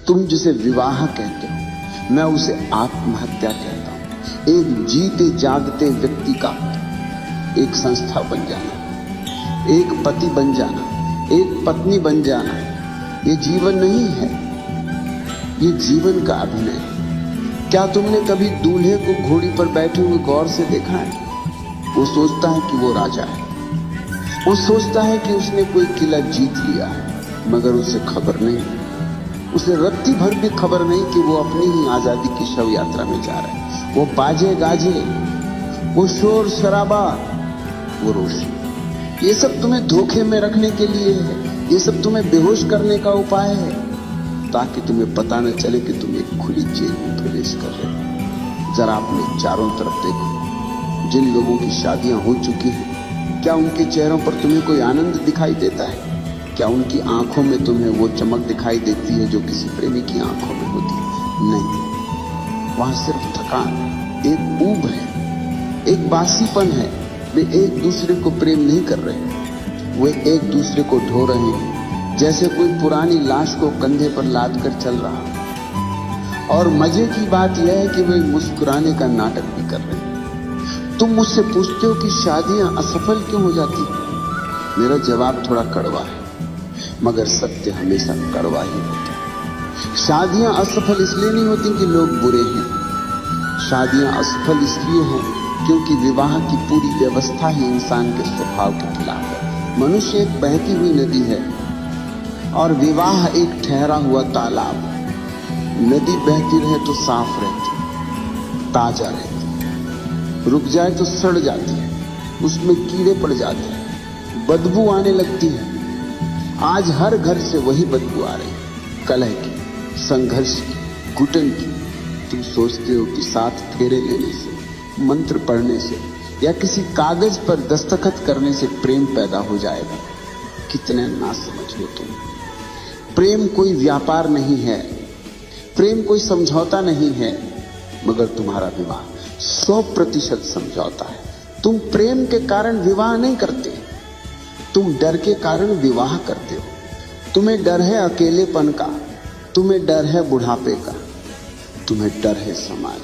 तुम जिसे विवाह कहते हो, मैं उसे आत्महत्या कहता हूं। एक जीते जागते व्यक्ति का एक संस्था बन जाना, एक पति बन जाना, एक पत्नी बन जाना, ये जीवन नहीं है, ये जीवन का अभिनय है। क्या तुमने कभी दूल्हे को घोड़ी पर बैठे हुए गौर से देखा है? वो सोचता है कि वो राजा है, वो सोचता है कि उसने कोई किला जीत लिया है, मगर उसे खबर नहीं, उसे रत्ती भर भी खबर नहीं कि वो अपनी ही आजादी की शव यात्रा में जा रहा है। वो बाजे गाजे, वो शोर शराबा, वो रोशनी, ये सब तुम्हें धोखे में रखने के लिए है, ये सब तुम्हें बेहोश करने का उपाय है, ताकि तुम्हें पता न चले कि तुम एक खुली जेल में प्रवेश कर रहे हो। जरा अपने चारों तरफ देखो, जिन लोगों की शादियां हो चुकी हैं, क्या उनके चेहरों पर तुम्हें कोई आनंद दिखाई देता है? क्या उनकी आंखों में तुम्हें वो चमक दिखाई देती है जो किसी प्रेमी की आंखों में होती है? नहीं, वहां सिर्फ थकान, एक ऊब है, एक बासीपन है। वे एक दूसरे को प्रेम नहीं कर रहे, वे एक दूसरे को ढो रहे हैं, जैसे कोई पुरानी लाश को कंधे पर लाद कर चल रहा। और मजे की बात यह है कि वे मुस्कुराने का नाटक भी कर रहे हैं। तुम मुझसे पूछते हो कि शादियां असफल क्यों हो जाती? मेरा जवाब थोड़ा कड़वा है, मगर सत्य हमेशा कड़वा ही होता है। शादियां असफल इसलिए नहीं होती कि लोग बुरे हैं, शादियां असफल इसलिए हैं क्योंकि विवाह की पूरी व्यवस्था ही इंसान के स्वभाव के खिलाफ है। मनुष्य एक बहती हुई नदी है और विवाह एक ठहरा हुआ तालाब। नदी बहती रहे तो साफ रहती, ताजा रहती, रुक जाए तो सड़ जाती है, उसमें कीड़े पड़ जाते हैं, बदबू आने लगती है। आज हर घर से वही बदबू आ रही है, कलह की, संघर्ष की, घुटन की। तुम सोचते हो कि 7 फेरे लेने से, मंत्र पढ़ने से या किसी कागज पर दस्तखत करने से प्रेम पैदा हो जाएगा। कितने नासमझ हो तुम। प्रेम कोई व्यापार नहीं है, प्रेम कोई समझौता नहीं है, मगर तुम्हारा विवाह 100% समझौता है। तुम प्रेम के कारण विवाह नहीं करते, तुम डर के कारण विवाह करते हो। तुम्हें डर है अकेलेपन का, तुम्हें डर है बुढ़ापे का, तुम्हें डर है समाज